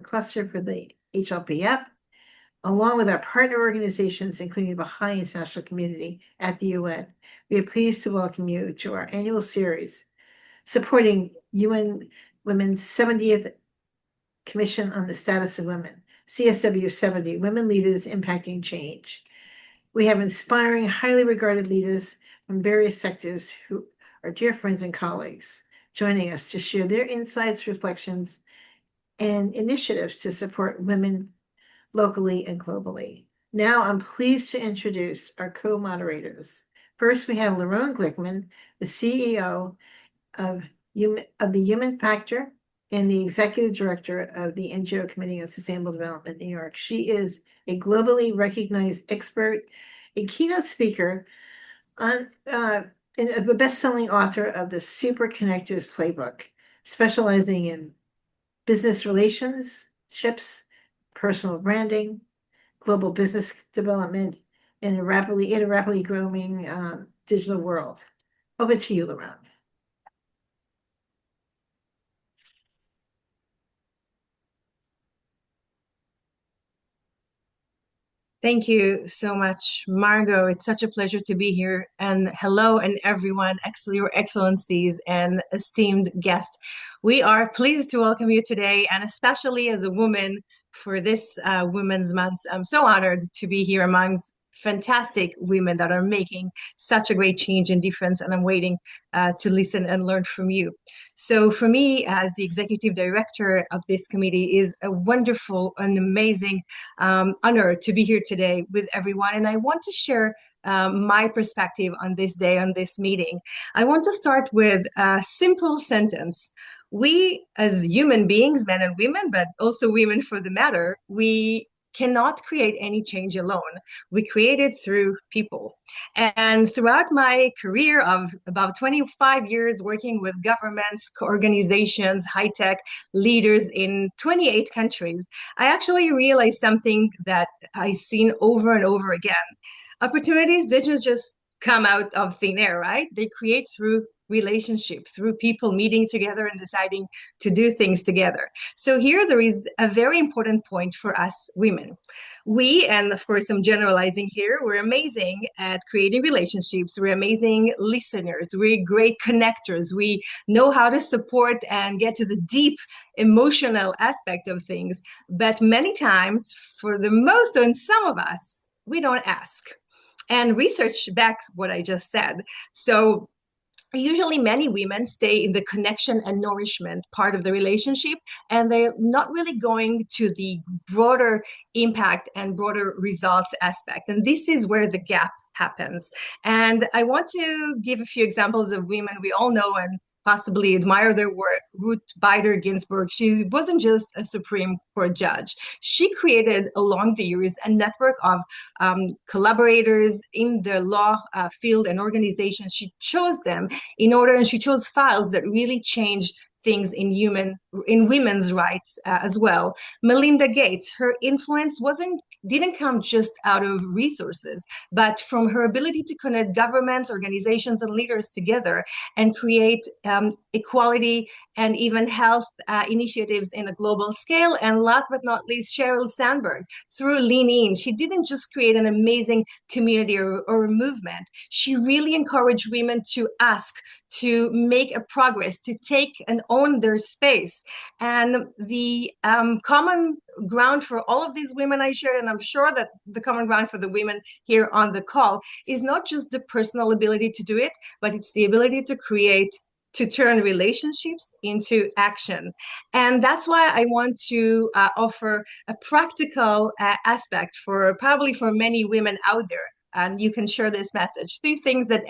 cluster for the HLPF, along with our partner organizations, including the Baha'i International Community at the UN. We are pleased to welcome you to our annual series supporting UN Women's 70th Commission on the Status of Women, CSW 70, Women Leaders Impacting Change. We have inspiring, highly regarded leaders from various sectors who are dear friends and colleagues joining us to share their insights, reflections, and initiatives to support women locally and globally. Now I'm pleased to introduce our co-moderators. First, we have Lerone Glickman, the CEO of the Human Factor and the Executive Director of the NGO Committee on Sustainable Development in New York. She is a globally recognized expert, a keynote speaker, and a best-selling author of the Super Connectors Playbook, specializing in business relationships, personal branding, global business development in a rapidly growing digital world. Over to you, Lerone. Thank you so much, Margot. It's such a pleasure to be here. And hello, and everyone, your excellencies and esteemed guests. We are pleased to welcome you today, and especially as a woman for this Women's Month. I'm so honored to be here among fantastic women that are making such a great change and difference, and I'm waiting to listen and learn from you. So for me, as the executive director of this committee, is a wonderful and amazing honor to be here today with everyone. And I want to share my perspective on this day, on this meeting. I want to start with a simple sentence. We, as human beings, men and women, but also women for the matter, we cannot create any change alone. We create it through people. And throughout my career of about 25 years working with governments, organizations, high-tech leaders in 28 countries, I actually realized something that I've seen over and over again. Opportunities didn't just come out of thin air, right? They create through relationship, through people meeting together and deciding to do things together. So here there is a very important point for us women. We, and of course I'm generalizing here, we're amazing at creating relationships. We're amazing listeners. We're great connectors. We know how to support and get to the deep emotional aspect of things. But many times, for the most, and some of us, we don't ask. And research backs what I just said. So usually many women stay in the connection and nourishment part of the relationship, and they're not really going to the broader impact and broader results aspect. And this is where the gap happens. And I want to give a few examples of women we all know and possibly admire their work. Ruth Bader Ginsburg, she wasn't just a Supreme Court judge. She created along the years a network of collaborators in the law field and organizations. She chose them in order, and she chose files that really changed things in women's rights as well. Melinda Gates, her influence didn't come just out of resources, but from her ability to connect governments, organizations, and leaders together and create equality and even health initiatives in a global scale. And last but not least, Sheryl Sandberg, through Lean In, she didn't just create an amazing community or a movement. She really encouraged women to ask, to make a progress, to take and own their space. And the common ground for all of these women I shared, and I'm sure that the common ground for the women here on the call, is not just the personal ability to do it, but it's the ability to turn relationships into action. And that's why I want to offer a practical aspect for probably for many women out there. And you can share this message. 3 things that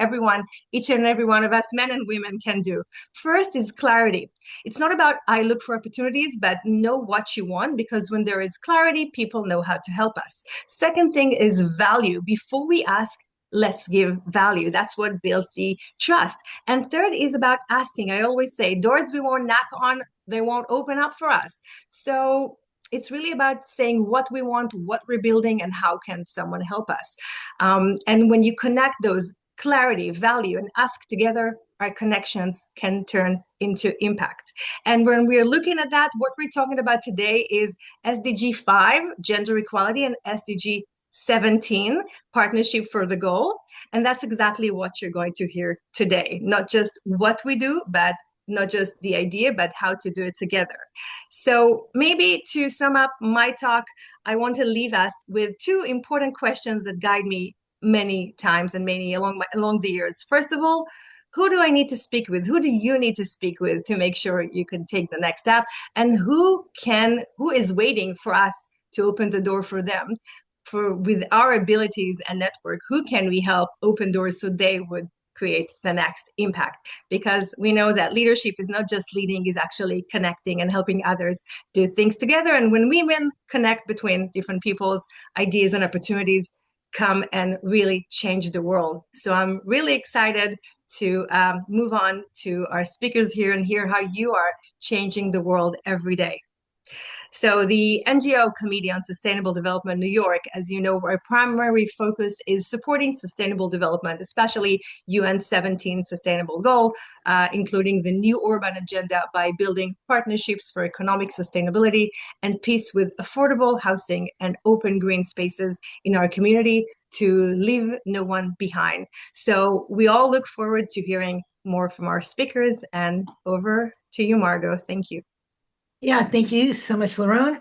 each and every one of us, men and women, can do. First is clarity. It's not about I look for opportunities, but know what you want, because when there is clarity, people know how to help us. Second thing is value. Before we ask, let's give value. That's what builds the trust. And third is about asking. I always say, doors we won't knock on, they won't open up for us. So it's really about saying what we want, what we're building, and how can someone help us. And when you connect those clarity, value, and ask together, our connections can turn into impact. And when we're looking at that, what we're talking about today is SDG 5, gender equality, and SDG 17, partnership for the goal. And that's exactly what you're going to hear today. Not just what we do, but not just the idea, but how to do it together. So maybe to sum up my talk, I want to leave us with two important questions that guide me many times and many along the years. First of all, who do I need to speak with? Who do you need to speak with to make sure you can take the next step? And who is waiting for us to open the door for them? For with our abilities and network, who can we help open doors so they would create the next impact? Because we know that leadership is not just leading, is actually connecting and helping others do things together. And when women connect between different people's ideas and opportunities, come and really change the world. So I'm really excited to move on to our speakers here and hear how you are changing the world every day. So the NGO Committee on Sustainable Development New York, as you know, our primary focus is supporting sustainable development, especially UN 17 sustainable goal, including the new urban agenda by building partnerships for economic sustainability and peace with affordable housing and open green spaces in our community to leave no one behind. So we all look forward to hearing more from our speakers, and over to you, Margot. Thank you. Yeah, thank you so much, Laurent.